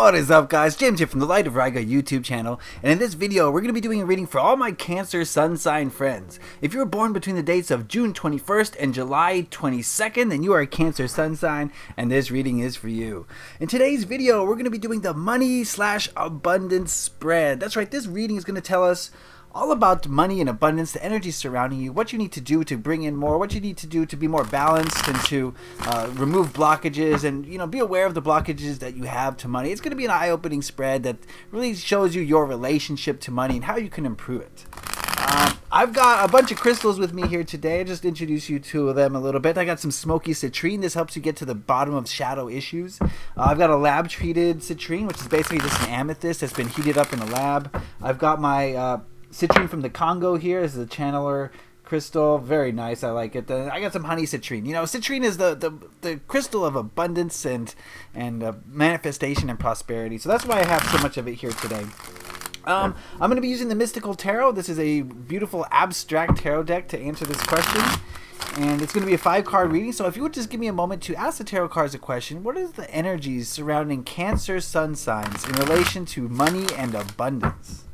What is up, guys? James here from the Light of Riga YouTube channel, and in this video we're going to be doing a reading for all my Cancer sun sign friends. If you were born between the dates of June 21st and July 22nd, then you are a Cancer sun sign, and this reading is for you. In today's video, we're going to be doing the money/abundance spread. That's right, this reading is going to tell us all about money and abundance, the energy surrounding you, what you need to do to bring in more, what you need to do to be more balanced and to remove blockages, and be aware of the blockages that you have to money. It's going to be an eye-opening spread that really shows you your relationship to money and how you can improve it. I've got a bunch of crystals with me here today. I'll just introduce you to them a little bit. I got some smoky citrine. This helps you get to the bottom of shadow issues. I've got a lab-treated citrine, which is basically just an amethyst that's been heated up in a lab. I've got my citrine from the Congo here. This is a channeler crystal. Very nice. I like it. I got some honey citrine. Citrine is the crystal of abundance and manifestation and prosperity. So that's why I have so much of it here today. I'm going to be using the Mystical Tarot. This is a beautiful abstract tarot deck to answer this question. And it's going to be a 5-card reading. So if you would just give me a moment to ask the tarot cards a question. What are the energies surrounding Cancer sun signs in relation to money and abundance?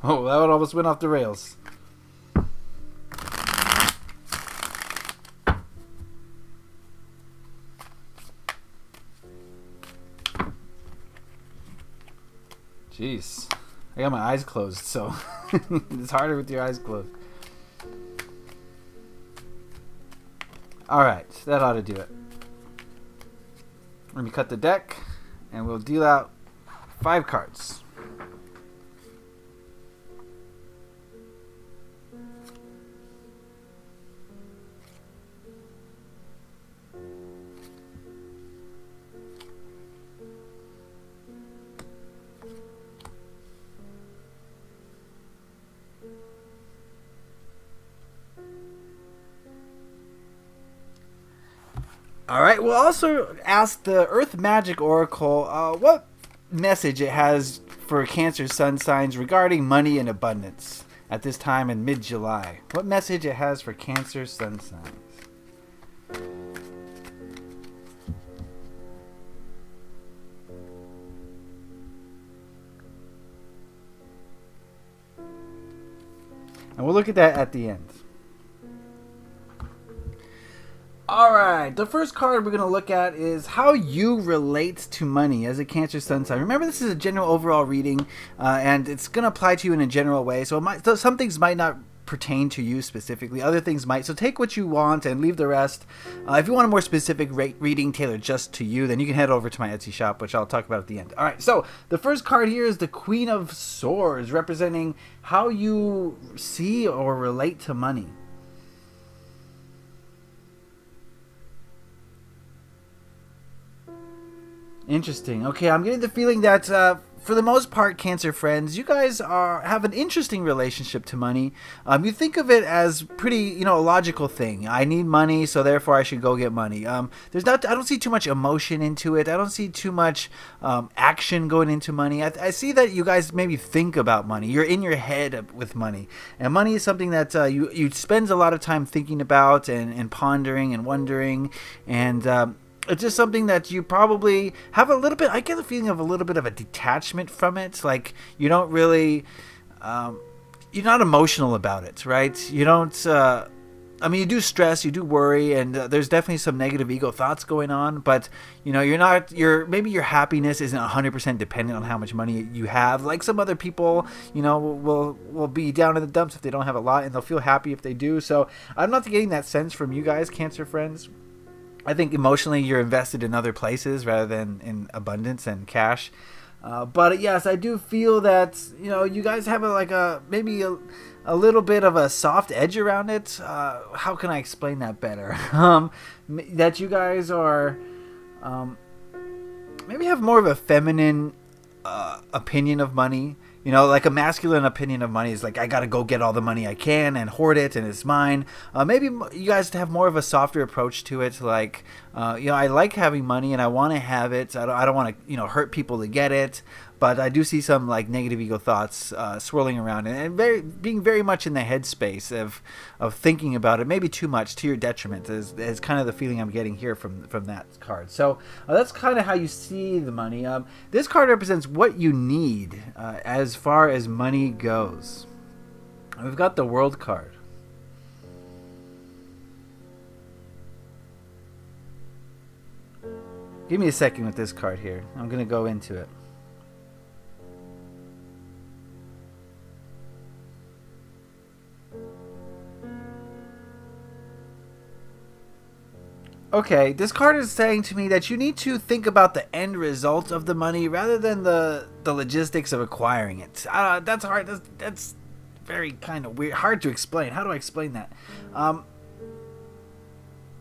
Oh, that one almost went off the rails. Jeez. I got my eyes closed, so it's harder with your eyes closed. Alright, that ought to do it. Let me cut the deck, and we'll deal out 5 cards. Alright, we'll also ask the Earth Magic Oracle what message it has for Cancer sun signs regarding money and abundance at this time in mid-July. What message it has for Cancer sun signs. And we'll look at that at the end. Alright, the first card we're going to look at is how you relate to money as a Cancer sun sign. Remember, this is a general overall reading, and it's going to apply to you in a general way. So some things might not pertain to you specifically, other things might. So take what you want and leave the rest. If you want a more specific reading tailored just to you, then you can head over to my Etsy shop, which I'll talk about at the end. Alright, so the first card here is the Queen of Swords, representing how you see or relate to money. Interesting. Okay, I'm getting the feeling that for the most part, Cancer friends, you guys have an interesting relationship to money. You think of it as pretty, a logical thing. I need money, so therefore I should go get money. I don't see too much emotion into it. I don't see too much action going into money. I see that you guys maybe think about money. You're in your head with money, and money is something that you spend a lot of time thinking about and pondering and wondering, and it's just something that you probably have a little bit, I get the feeling of a little bit of a detachment from it. Like, you don't really, you're not emotional about it, right? You don't, you do stress, you do worry, and there's definitely some negative ego thoughts going on, but, maybe your happiness isn't 100% dependent on how much money you have. Like some other people, will be down in the dumps if they don't have a lot, and they'll feel happy if they do. So I'm not getting that sense from you guys, Cancer friends. I think emotionally you're invested in other places rather than in abundance and cash. But yes, I do feel that, you guys have maybe a little bit of a soft edge around it. How can I explain that better? That you guys are, maybe have more of a feminine opinion of money. Like a masculine opinion of money is like, I gotta go get all the money I can and hoard it and it's mine. Maybe you guys have more of a softer approach to it. Like, I like having money and I want to have it. I don't want to, hurt people to get it. but I do see some like negative ego thoughts swirling around, and being very much in the headspace of thinking about it, maybe too much to your detriment, is kind of the feeling I'm getting here from that card. So that's kind of how you see the money. This card represents what you need as far as money goes. We've got the World card. Give me a second with this card here. I'm going to go into it. Okay, this card is saying to me that you need to think about the end result of the money rather than the logistics of acquiring it. That's hard. That's very kind of weird. Hard to explain. How do I explain that?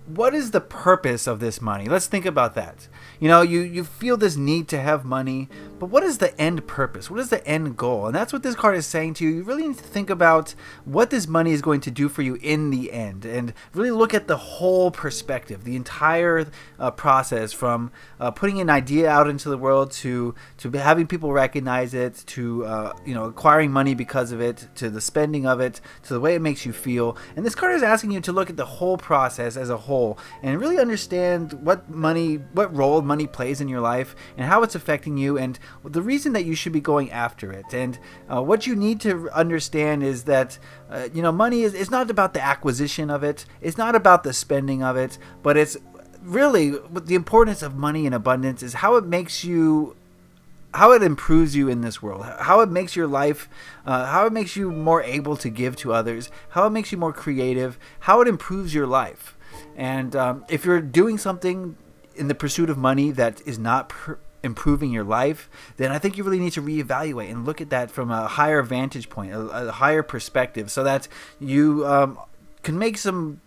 What is the purpose of this money? Let's think about that. You know, you feel this need to have money, but what is the end purpose? What is the end goal? And that's what this card is saying to you. You really need to think about what this money is going to do for you in the end, and really look at the whole perspective, the entire process, from putting an idea out into the world to having people recognize it, to acquiring money because of it, to the spending of it, to the way it makes you feel. And this card is asking you to look at the whole process as a whole, and really understand what role money plays in your life and how it's affecting you, and the reason that you should be going after it. And what you need to understand is that money is not about the acquisition of it, it's not about the spending of it, but it's really the importance of money in abundance is how it makes you, how it improves you in this world, how it makes your life, how it makes you more able to give to others, how it makes you more creative, how it improves your life. And if you're doing something in the pursuit of money that is not improving your life, then I think you really need to reevaluate and look at that from a higher vantage point, a higher perspective, so that you can make some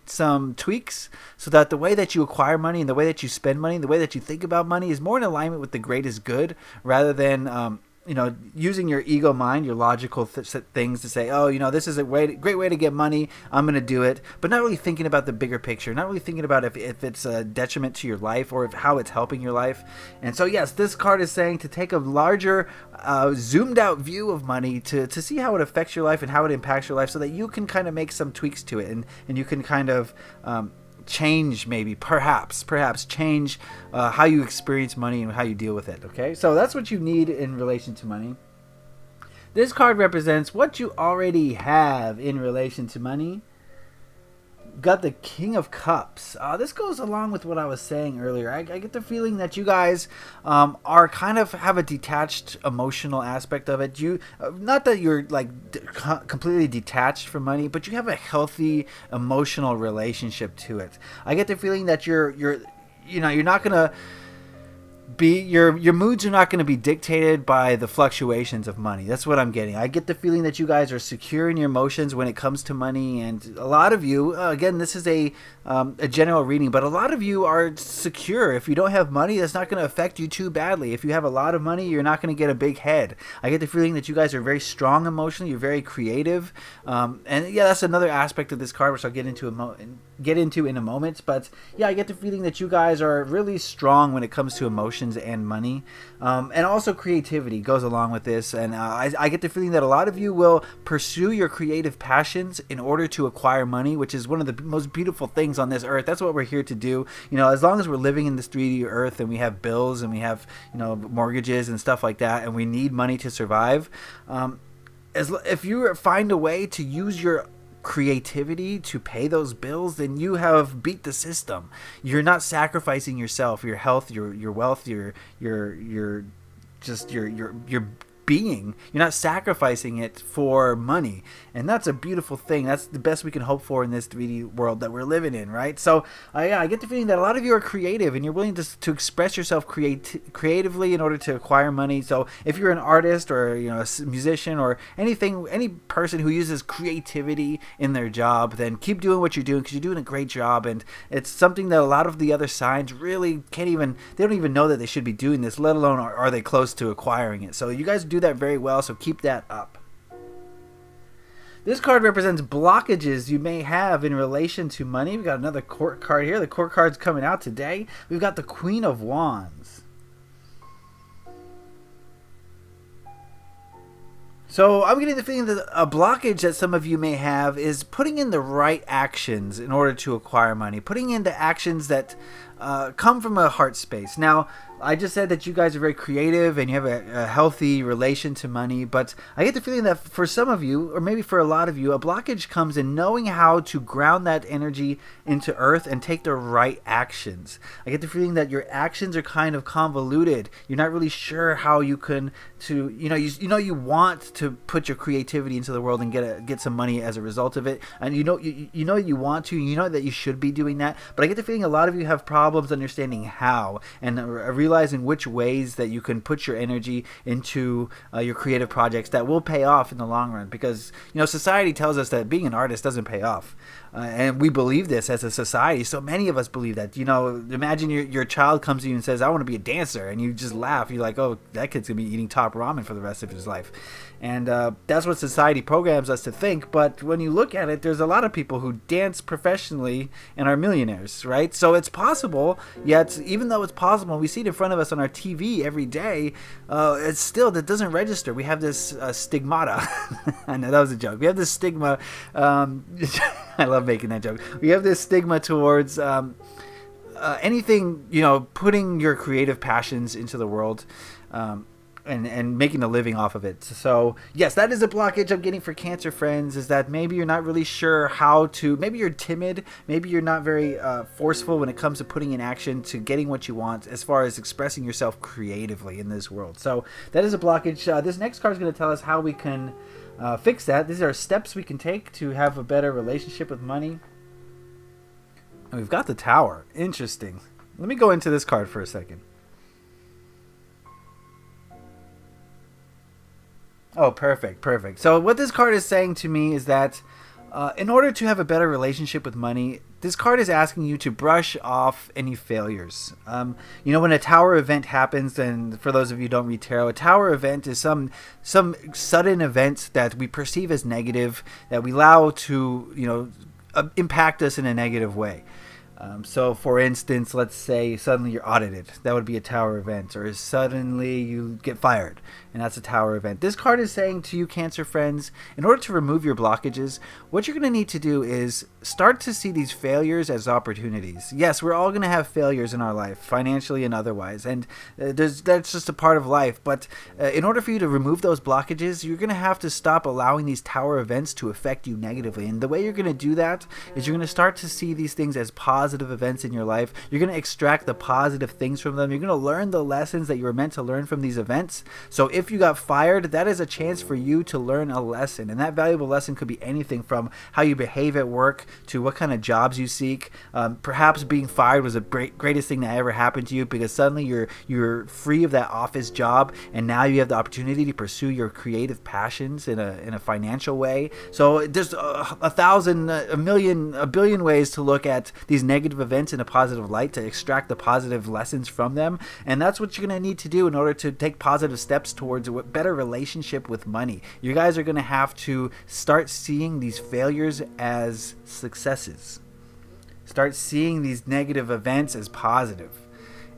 tweaks, so that the way that you acquire money and the way that you spend money, the way that you think about money is more in alignment with the greatest good, rather than using your ego mind, your logical things to say, this is a great way to get money, I'm going to do it, but not really thinking about the bigger picture, not really thinking about if it's a detriment to your life or how it's helping your life. And so yes, this card is saying to take a larger, zoomed out view of money to see how it affects your life and how it impacts your life, so that you can kind of make some tweaks to it, and you can kind of change, maybe perhaps change how you experience money and how you deal with it. Okay, so that's what you need in relation to money. This card represents what you already have in relation to money. Got the King of Cups. This goes along with what I was saying earlier. I get the feeling that you guys are kind of have a detached emotional aspect of it. You not that you're like completely detached from money, but you have a healthy emotional relationship to it. I get the feeling that you're not gonna be your moods are not going to be dictated by the fluctuations of money. That's what I'm getting. I get the feeling that you guys are secure in your emotions when it comes to money, and a lot of you, again, this is a general reading, but a lot of you are secure. If you don't have money, that's not going to affect you too badly. If you have a lot of money, you're not going to get a big head. I get the feeling that you guys are very strong emotionally. You're very creative, and yeah, that's another aspect of this card, which I'll get into in a moment. But yeah, I get the feeling that you guys are really strong when it comes to emotions and money, and also creativity goes along with this. And I get the feeling that a lot of you will pursue your creative passions in order to acquire money, which is one of the most beautiful things on this earth. That's what we're here to do. As long as we're living in this 3D earth and we have bills and we have mortgages and stuff like that, and we need money to survive, if you find a way to use your creativity to pay those bills, then you have beat the system. You're not sacrificing yourself, your health, your wealth, your being. You're not sacrificing it for money, and that's a beautiful thing. That's the best we can hope for in this 3D world that we're living in, right? So I get the feeling that a lot of you are creative, and you're willing to express yourself creatively in order to acquire money. So if you're an artist or a musician or any person who uses creativity in their job, then keep doing what you're doing, because you're doing a great job. And it's something that a lot of the other signs really they don't even know that they should be doing this, let alone are they close to acquiring it. So you guys do that very well, so keep that up. This card represents blockages you may have in relation to money. We've got another court card here. The court card's coming out today. We've got the Queen of Wands. So I'm getting the feeling that a blockage that some of you may have is putting in the right actions in order to acquire money, putting in the actions that come from a heart space. Now, I just said that you guys are very creative and you have a healthy relation to money, but I get the feeling that for some of you, or maybe for a lot of you, a blockage comes in knowing how to ground that energy into earth and take the right actions. I get the feeling that your actions are kind of convoluted. You're not really sure how you can you want to put your creativity into the world and get some money as a result of it, and you want to, you know that you should be doing that, but I get the feeling a lot of you have problems understanding how and realizing which ways that you can put your energy into your creative projects that will pay off in the long run, because society tells us that being an artist doesn't pay off. And we believe this as a society. So many of us believe that. Imagine your child comes to you and says, "I want to be a dancer," and you just laugh. You're like, "Oh, that kid's gonna be eating top ramen for the rest of his life." And that's what society programs us to think. But when you look at it, there's a lot of people who dance professionally and are millionaires, right? So it's possible. Yet, even though it's possible, we see it in front of us on our TV every day. It's still, that doesn't register. We have this stigmata. I know that was a joke. We have this stigma. I love making that joke. We have this stigma towards anything, putting your creative passions into the world, and making a living off of it. So yes, that is a blockage I'm getting for Cancer friends, is that maybe you're not really sure how to, maybe you're timid, maybe you're not very forceful when it comes to putting in action to getting what you want as far as expressing yourself creatively in this world. So that is a blockage. This next card is going to tell us how we can fix that. These are steps we can take to have a better relationship with money. And we've got the Tower. Interesting. Let me go into this card for a second. Oh, perfect. So what this card is saying to me is that in order to have a better relationship with money, this card is asking you to brush off any failures. When a tower event happens, and for those of you who don't read tarot, a tower event is some sudden event that we perceive as negative, that we allow to impact us in a negative way. So for instance, let's say suddenly you're audited. That would be a tower event. Or suddenly you get fired, and that's a tower event. This card is saying to you, Cancer friends, in order to remove your blockages, what you're going to need to do is start to see these failures as opportunities. Yes, we're all going to have failures in our life, financially and otherwise, and that's just a part of life. But in order for you to remove those blockages, you're going to have to stop allowing these tower events to affect you negatively. And the way you're going to do that is you're going to start to see these things as positive events in your life. You're going to extract the positive things from them. You're going to learn the lessons that you were meant to learn from these events. So if you got fired, that is a chance for you to learn a lesson. And that valuable lesson could be anything from how you behave at work to what kind of jobs you seek. Perhaps being fired was the greatest thing that ever happened to you, because suddenly you're free of that office job, and now you have the opportunity to pursue your creative passions in a financial way. So there's a billion ways to look at these negative events in a positive light, to extract the positive lessons from them. And that's what you're going to need to do in order to take positive steps towards a better relationship with money. You guys are going to have to start seeing these failures as successes. Start seeing these negative events as positive.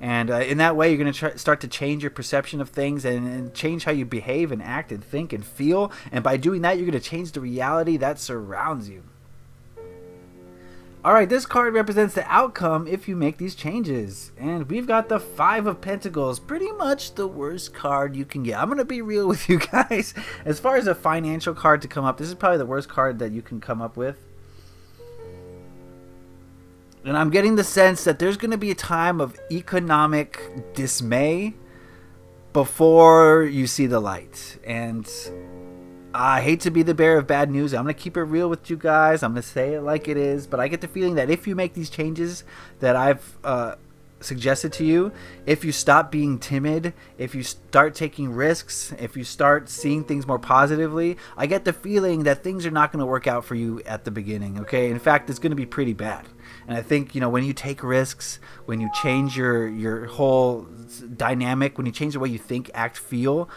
And in that way, you're going to start to change your perception of things and change how you behave and act and think and feel. And by doing that, you're going to change the reality that surrounds you. Alright, this card represents the outcome if you make these changes. And we've got the Five of Pentacles, pretty much the worst card you can get. I'm going to be real with you guys. As far as a financial card to come up, this is probably the worst card that you can come up with. And I'm getting the sense that there's going to be a time of economic dismay before you see the light. And I hate to be the bearer of bad news. I'm going to keep it real with you guys. I'm going to say it like it is. But I get the feeling that if you make these changes that I've suggested to you, if you stop being timid, if you start taking risks, if you start seeing things more positively, I get the feeling that things are not going to work out for you at the beginning, okay? In fact, it's going to be pretty bad. And I think, when you take risks, when you change your whole dynamic, when you change the way you think, act, feel,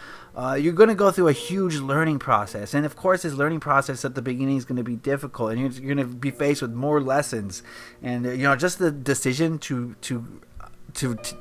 you're going to go through a huge learning process. And of course, this learning process at the beginning is going to be difficult, and you're going to be faced with more lessons. And just the decision to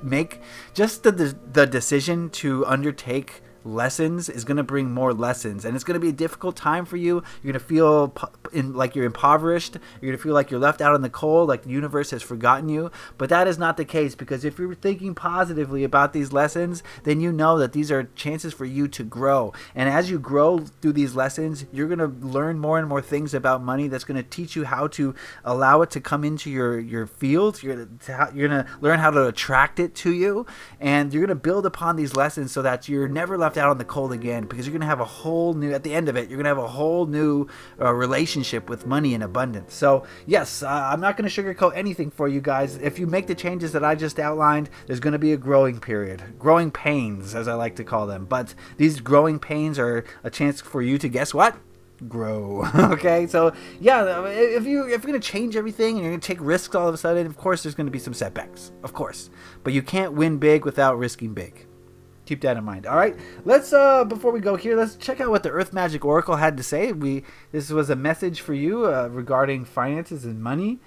make, just the decision to undertake lessons is going to bring more lessons, and it's going to be a difficult time for you. You're going to feel like you're impoverished. You're going to feel like you're left out in the cold, like the universe has forgotten you. But that is not the case, because if you're thinking positively about these lessons, then you know that these are chances for you to grow. And as you grow through these lessons, you're going to learn more and more things about money that's going to teach you how to allow it to come into your field. You're going to learn how to attract it to you, and you're going to build upon these lessons so that you're never left out on the cold again, because you're going to have a whole new, at the end of it, you're going to have a whole new relationship with money and abundance. So yes, I'm not going to sugarcoat anything for you guys. If you make the changes that I just outlined, there's going to be a growing period, growing pains, as I like to call them. But these growing pains are a chance for you to, guess what? Grow. Okay, so yeah, if you're going to change everything and you're going to take risks all of a sudden, of course there's going to be some setbacks, of course, but you can't win big without risking big. Keep that in mind. All right, let's before we go here, let's check out what the Earth Magic Oracle had to say. This was a message for you regarding finances and money,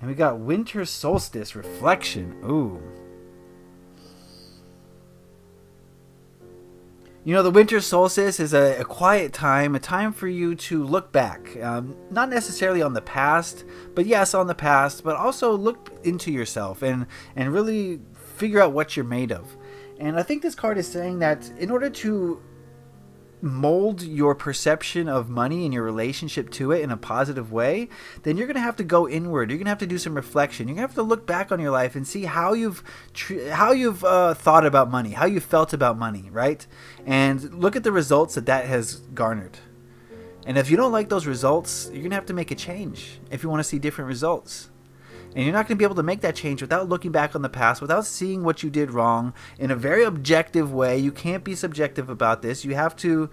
and we got Winter Solstice Reflection. Ooh. You know, the winter solstice is a quiet time, a time for you to look back, not necessarily on the past, but yes, on the past, but also look into yourself and really figure out what you're made of. And I think this card is saying that in order to mold your perception of money and your relationship to it in a positive way, then you're going to have to go inward. You're going to have to do some reflection. You're going to have to look back on your life and see how you've thought about money, how you felt about money, right? And look at the results that has garnered. And if you don't like those results, you're going to have to make a change if you want to see different results. And you're not going to be able to make that change without looking back on the past, without seeing what you did wrong in a very objective way. You can't be subjective about this. You have to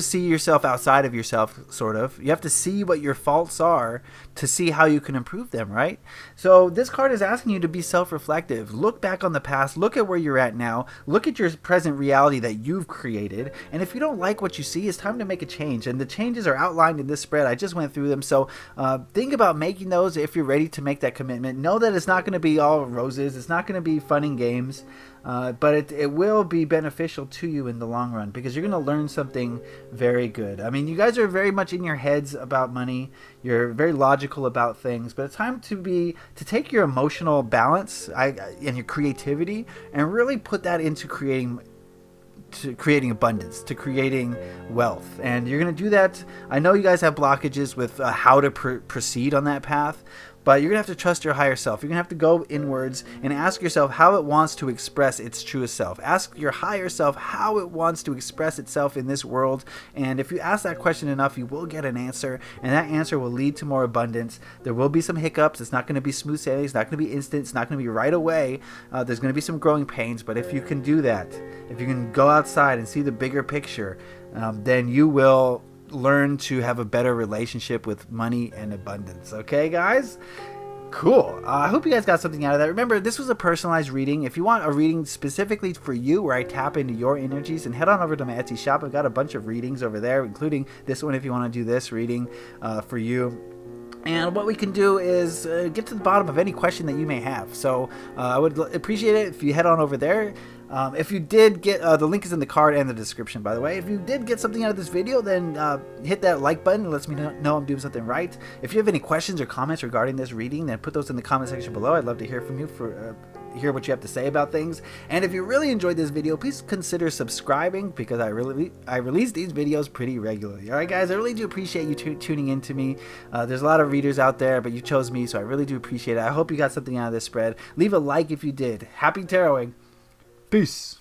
see yourself outside of yourself, sort of. You have to see what your faults are to see how you can improve them, right? So this card is asking you to be self-reflective. Look back on the past. Look at where you're at now. Look at your present reality that you've created. And if you don't like what you see, it's time to make a change. And the changes are outlined in this spread. I just went through them. So think about making those if you're ready to make that commitment. Know that it's not going to be all roses. It's not going to be fun and games. But it will be beneficial to you in the long run, because you're going to learn something very good. I mean, you guys are very much in your heads about money. You're very logical about things, but it's time to take your emotional balance and your creativity and really put that into creating abundance, to creating wealth. And you're going to do that. I know you guys have blockages with how to proceed on that path, but you're going to have to trust your higher self. You're going to have to go inwards and ask yourself how it wants to express its truest self. Ask your higher self how it wants to express itself in this world. And if you ask that question enough, you will get an answer. And that answer will lead to more abundance. There will be some hiccups. It's not going to be smooth sailing. It's not going to be instant. It's not going to be right away. There's going to be some growing pains. But if you can do that, if you can go outside and see the bigger picture, then you will learn to have a better relationship with money and abundance. Okay, guys? Cool. I hope you guys got something out of that. Remember, this was a personalized reading. If you want a reading specifically for you, where I tap into your energies, and head on over to my Etsy shop. I've got a bunch of readings over there, including this one if you want to do this reading for you. And what we can do is get to the bottom of any question that you may have. So I would appreciate it if you head on over there. If you did get, the link is in the card and the description, by the way. If you did get something out of this video, then hit that like button. It lets me know I'm doing something right. If you have any questions or comments regarding this reading, then put those in the comment section below. I'd love to hear from you, hear what you have to say about things. And if you really enjoyed this video, please consider subscribing, because I release these videos pretty regularly. All right, guys, I really do appreciate you tuning in to me. There's a lot of readers out there, but you chose me, so I really do appreciate it. I hope you got something out of this spread. Leave a like if you did. Happy taroting. Peace.